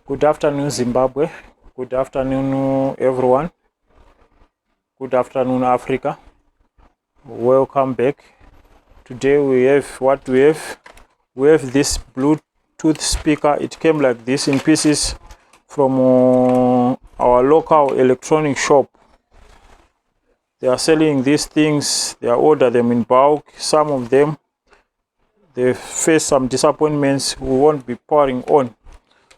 Good afternoon, Zimbabwe. Good afternoon, everyone. Good afternoon, Africa. Welcome back. Today we have what we have. We have this Bluetooth speaker. It came like this in pieces from our local electronic shop. They are selling these things. They order them in bulk. Some of them, they face some disappointments. We won't be pouring on.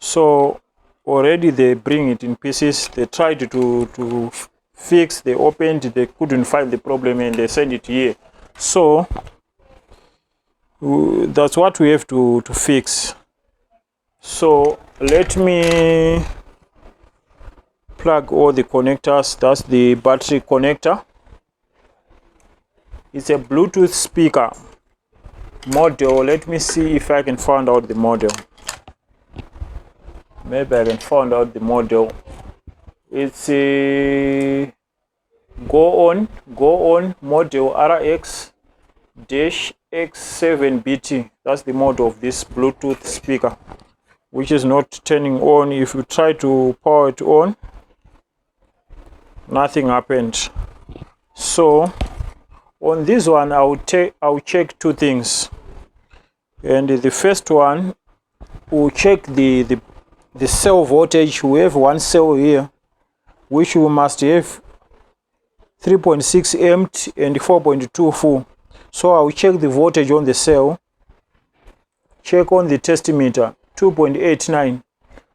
So already they bring it in pieces. They tried to fix, they opened, they couldn't find the problem, and they send it here. So that's what we have to fix. So let me plug all the connectors. That's the battery connector. It's a Bluetooth speaker model. Let me see if I can find out the model. Maybe I can find out the model. It's a Golon model RX-X7BT. That's the model of this Bluetooth speaker, which is not turning on. If you try to power it on, nothing happened. So on this one, I'll check two things. And the first one, we'll check the cell voltage. We have one cell here, which we must have 3.6 empty and 4.2 full. So I'll check the voltage on the cell. Check on the test meter, 2.89.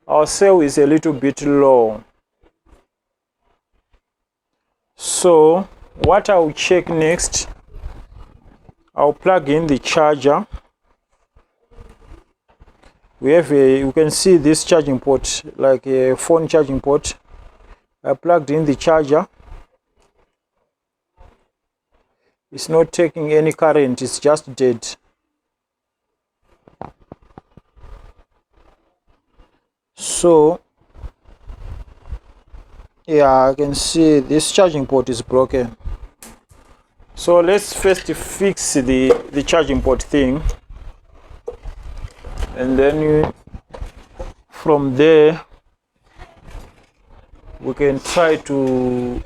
Our cell is a little bit low. So what I'll check next, I'll plug in the charger. We have you can see this charging port, like a phone charging port. I plugged in the charger. It's not taking any current, it's just dead. So yeah, I can see this charging port is broken. So let's first fix the charging port thing, and then from there we can try to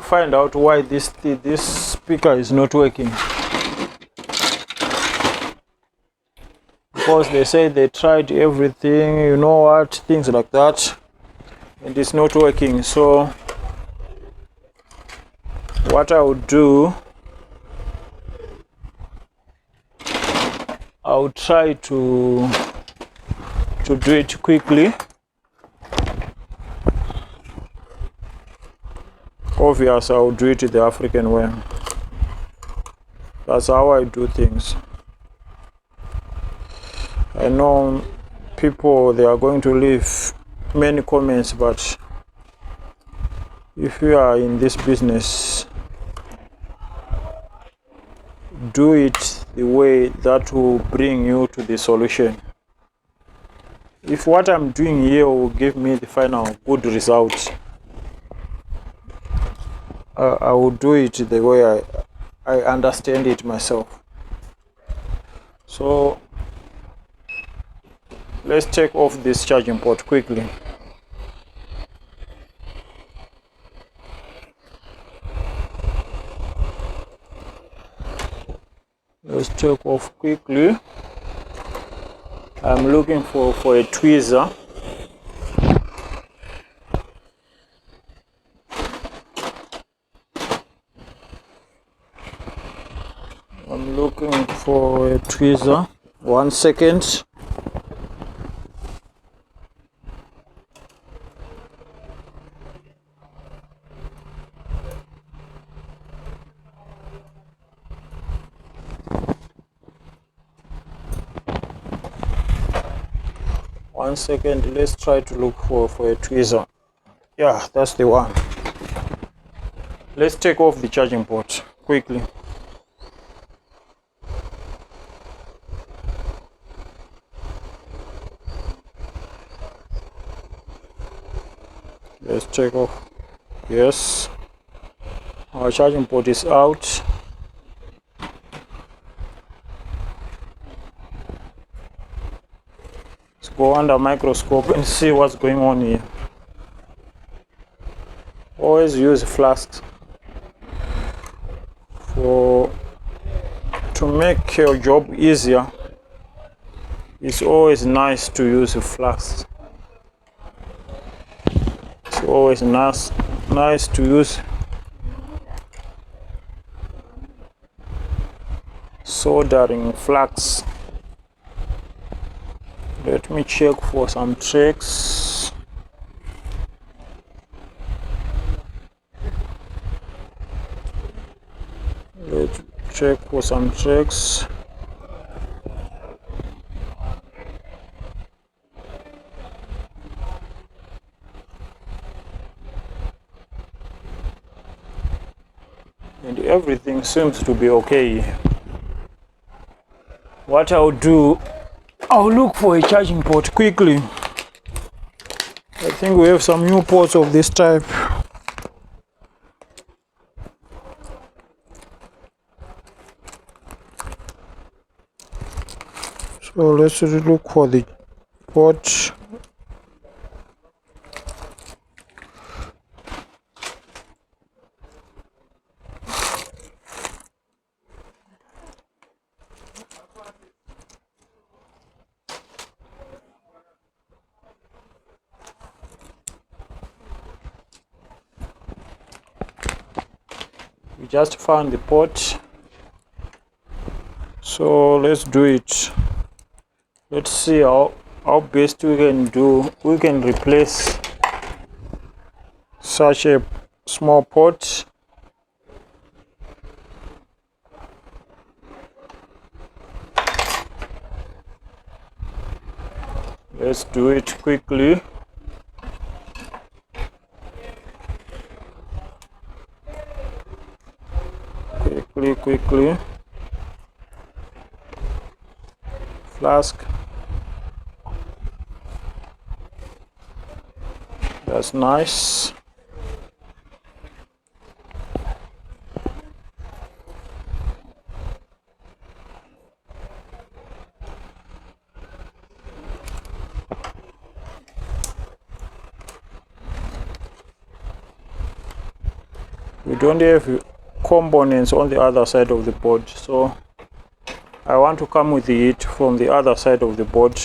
find out why this speaker is not working, because they say they tried everything, you know what, things like that, and it's not working. So what I would do, I'll try to do it quickly. Obviously, I'll do it the African way. That's how I do things. I know people, they are going to leave many comments, but if you are in this business, do it the way that will bring you to the solution. If what I'm doing here will give me the final good result, I will do it the way I understand it myself. So let's take off this charging port quickly. Let's take off quickly. I'm looking for a tweezer. I'm looking for a tweezer. 1 second. One second, let's try to look for a tweezer. Yeah, that's the one. Let's take off the charging port quickly. Let's take off. Yes, our charging port is out. go under microscope and see what's going on here. Always use flasks to make your job easier. It's always nice to use flasks. It's always nice to use soldering flags. Let me check for some tricks. Let's check for some tricks. And everything seems to be okay. What I'll do, I'll look for a charging port quickly. I think we have some new ports of this type. So let's look for the port. We just found the port, so let's do it. Let's see how best we can do. We can replace such a small port. Let's do it quickly. Quickly. Flask. That's nice. We don't have components on the other side of the board, so I want to come with it from the other side of the board.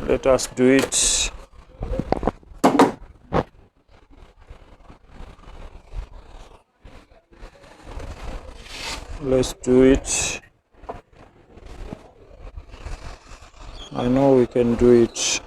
Let us do it. Let's do it. I know we can do it.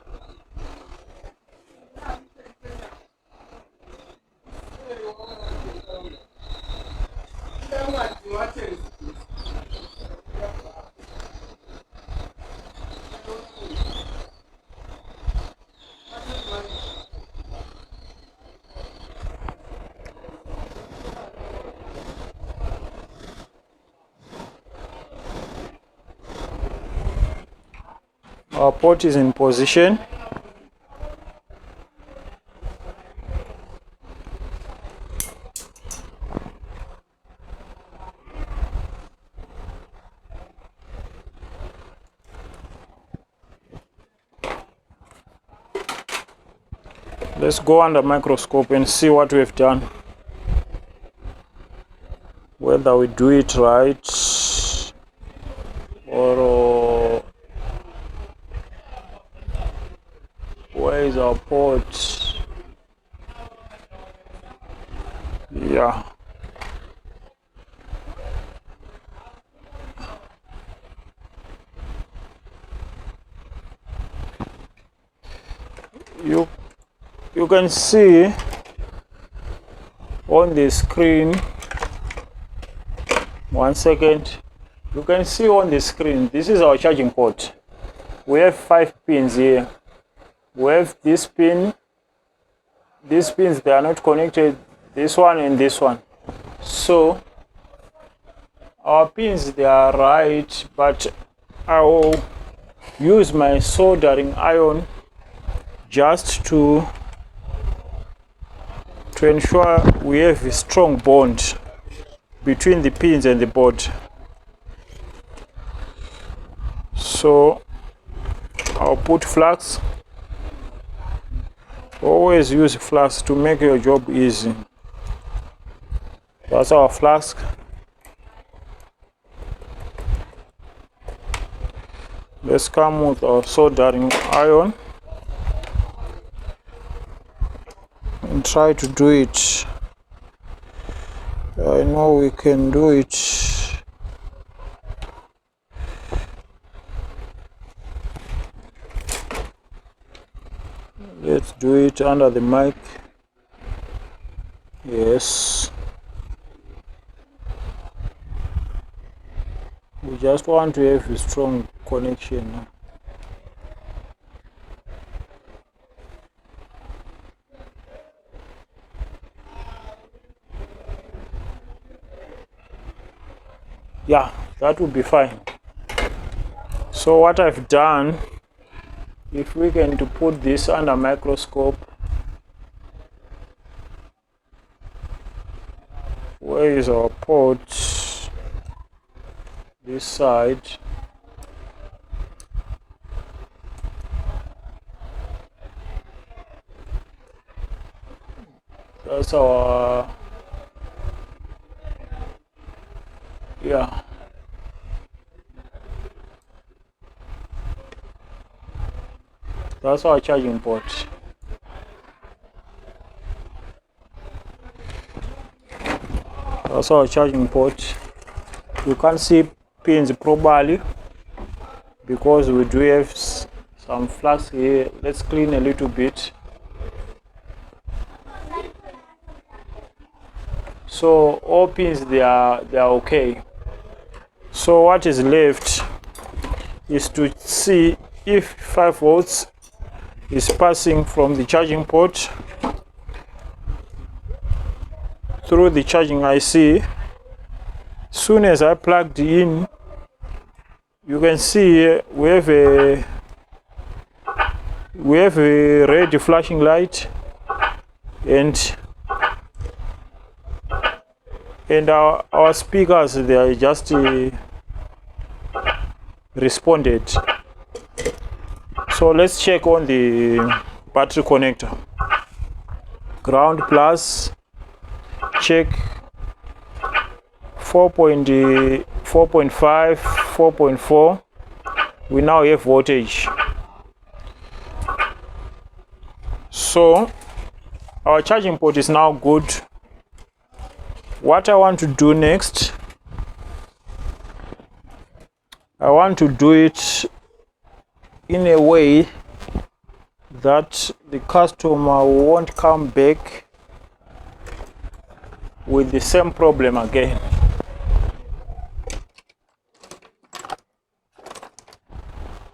Our port is in position. Let's go under microscope and see what we've done. Whether we do it right or where is our port? Yeah. You can see on the screen, one second, you can see on the screen, this is our charging port. We have 5 pins here. We have this pin, these pins, they are not connected, this one and this one. So our pins, they are right, but I will use my soldering iron just to ensure we have a strong bond between the pins and the board. So I'll put flax. Always use flax to make your job easy. That's our flask. Let's come with our soldering iron and try to do it. I know we can do it. Let's do it under the mic. Yes. We just want to have a strong connection. Yeah, that would be fine. So what I've done, if we can to put this under microscope, where is our port? This side. That's our, yeah. That's our charging port. That's our charging port. You can't see pins properly because we do have some flux here. Let's clean a little bit. So all pins, they are okay. So what is left is to see if 5 volts is passing from the charging port through the charging IC. Soon as I plugged in, you can see we have a red flashing light, and our speakers, they are just responded. So let's check on the battery connector. Ground plus, check 4.5, 4.4. We now have voltage. So our charging port is now good. What I want to do next, I want to do it in a way that the customer won't come back with the same problem again.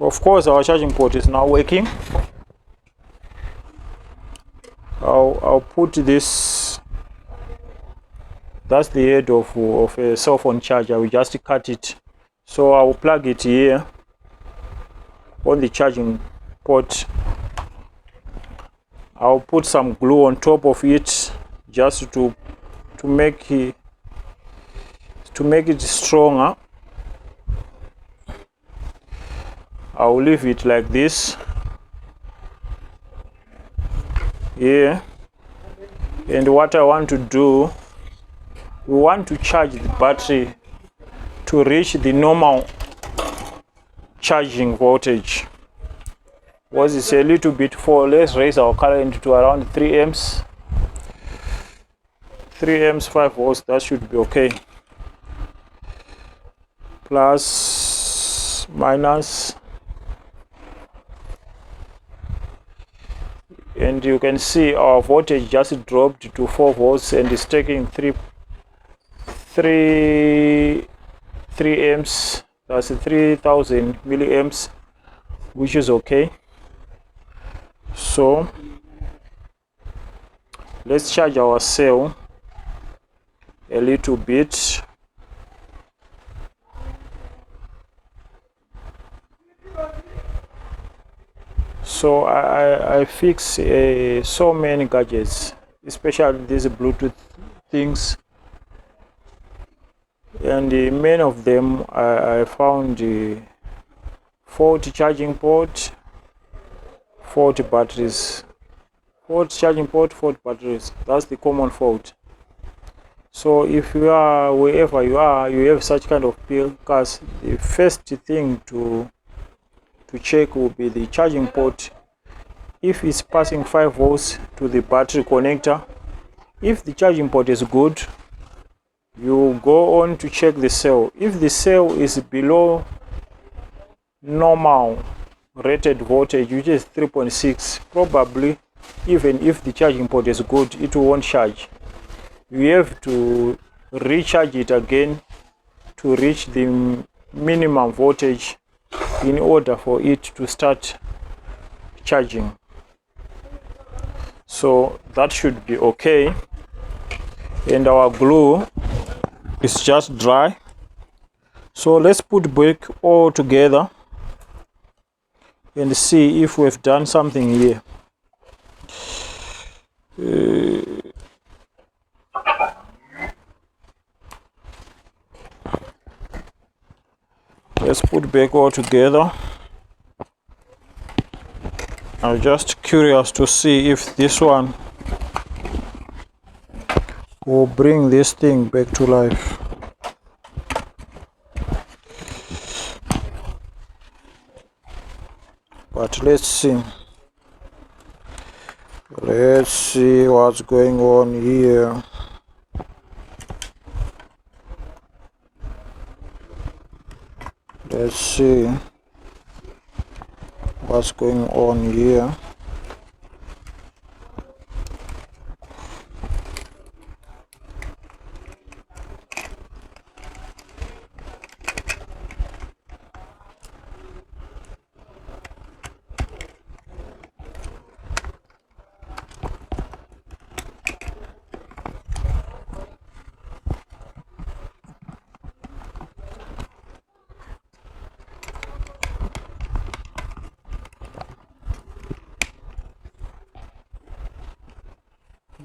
Of course, our charging port is now working. I'll put this. That's the head of a cell phone charger. We just cut it. So I'll plug it here on the charging port. I'll put some glue on top of it just to make it stronger. I'll leave it like this here. And what I want to do, we want to charge the battery to reach the normal charging voltage. Was it's a little bit full. Let's raise our current to around 3 amps. 3 amps, 5 volts, that should be okay. Plus, minus. And you can see our voltage just dropped to 4 volts and is taking 3 amps. That's 3000 milliamps, which is okay. So let's charge our cell a little bit. So I fix so many gadgets, especially these Bluetooth things, and many of them I found faulty charging port, faulty batteries, faulty charging port, faulty batteries. That's the common fault. So if you are wherever you are, you have such kind of cars, the first thing to check will be the charging port. If it's passing 5 volts to the battery connector, if the charging port is good, you go on to check the cell. If the cell is below normal rated voltage, which is 3.6, probably even if the charging port is good, it won't charge. You have to recharge it again to reach the minimum voltage in order for it to start charging. So that should be okay. And our glue is just dry. So let's put back all together and see if we've done something here. Let's put back all together. I'm just curious to see if this one will bring this thing back to life. But let's see. Let's see what's going on here. Let's see what's going on here.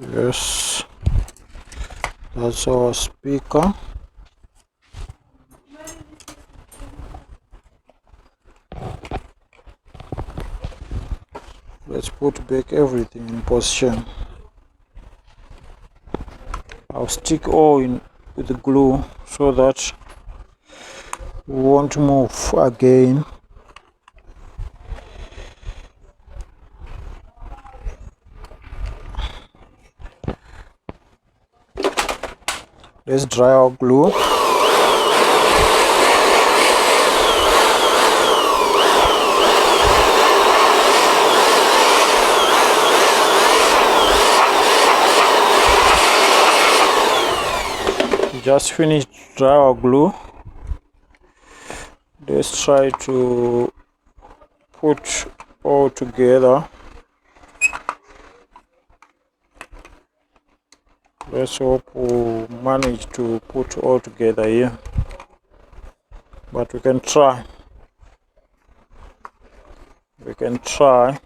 Yes, that's our speaker. Let's put back everything in position. I'll stick all in with the glue so that we won't move again. Let's dry our glue. Just finished dry our glue. Let's try to put all together. Let's hope we manage to put all together here, but we can try. We can try.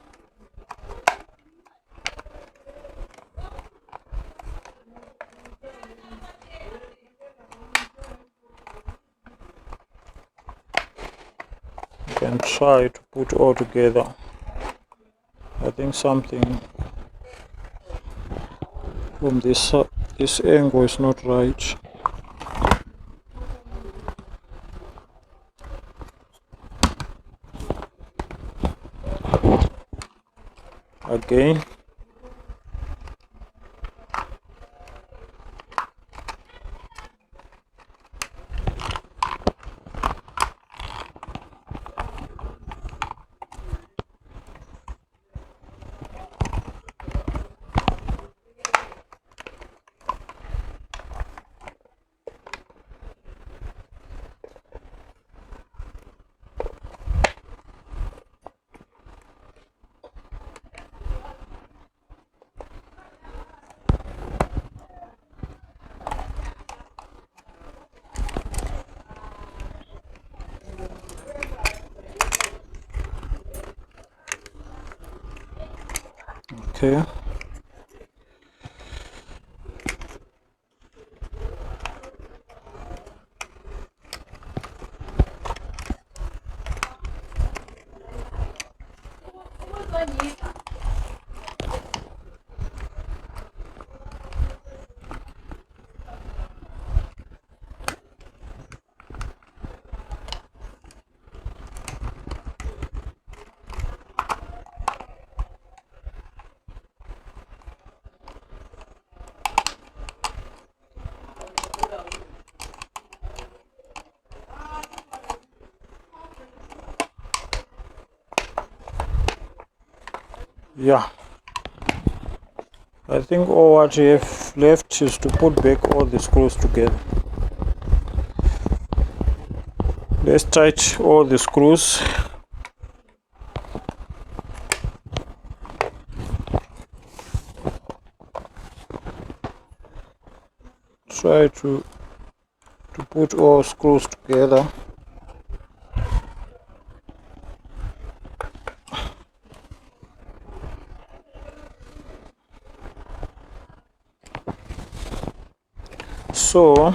We can try to put all together. I think something from this angle is not right. Again. Okay. Yeah, I think all what we have left is to put back all the screws together. Let's tighten all the screws. Try to put all screws together. So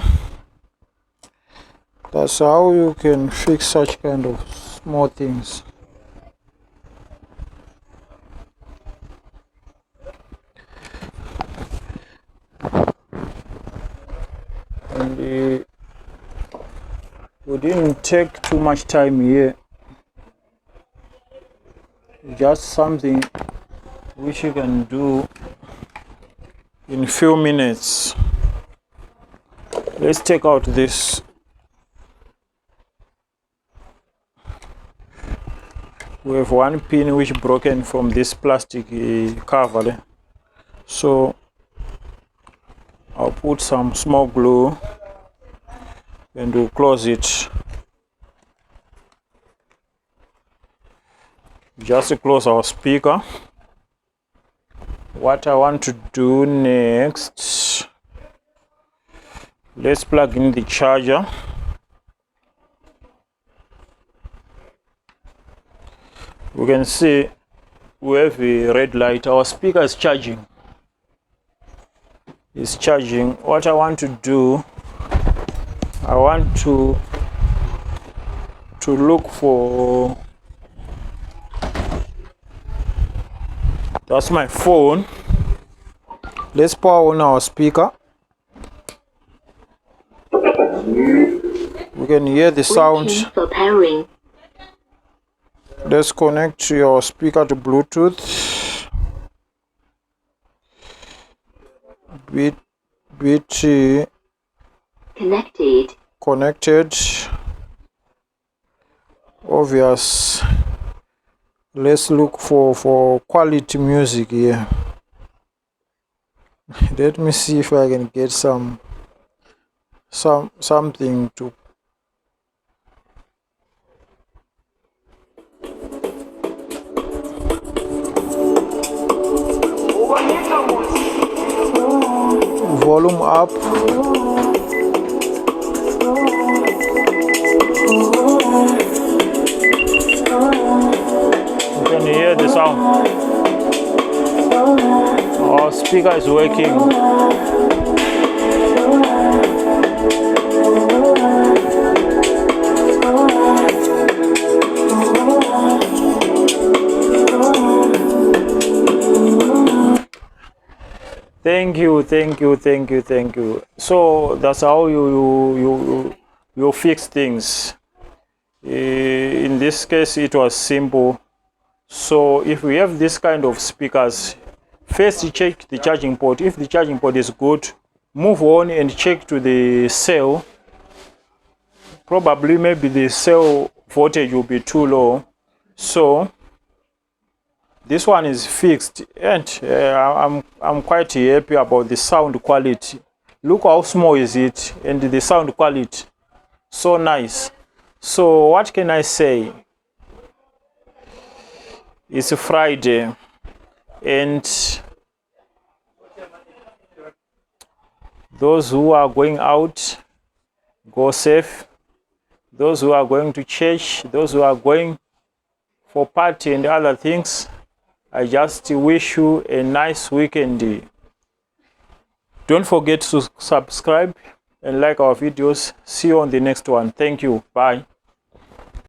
that's how you can fix such kind of small things. And we didn't take too much time here. Just something which you can do in a few minutes. Let's take out this. We have one pin which broken from this plastic cover. So I'll put some small glue and we'll close it. Just to close our speaker. What I want to do next, let's plug in the charger. We can see we have a red light. Our speaker is charging. It's charging. What I want to do, I want to look for, that's my phone. Let's power on our speaker. We can hear the sound. For pairing. Let's connect your speaker to Bluetooth. BT connected. Obvious. Let's look for quality music here. Let me see if I can get something to. Volume up. You can hear the sound. Our speaker is working. Thank you. So that's how you fix things. In this case, it was simple. So if we have this kind of speakers, first you check the charging port. If the charging port is good, move on and check to the cell. Probably maybe the cell voltage will be too low. So this one is fixed, and I'm quite happy about the sound quality. Look how small is it, and the sound quality, so nice. So what can I say? It's a Friday, and those who are going out, go safe. Those who are going to church, those who are going for party and other things, I just wish you a nice weekend. Don't forget to subscribe and like our videos. See you on the next one. Thank you. Bye.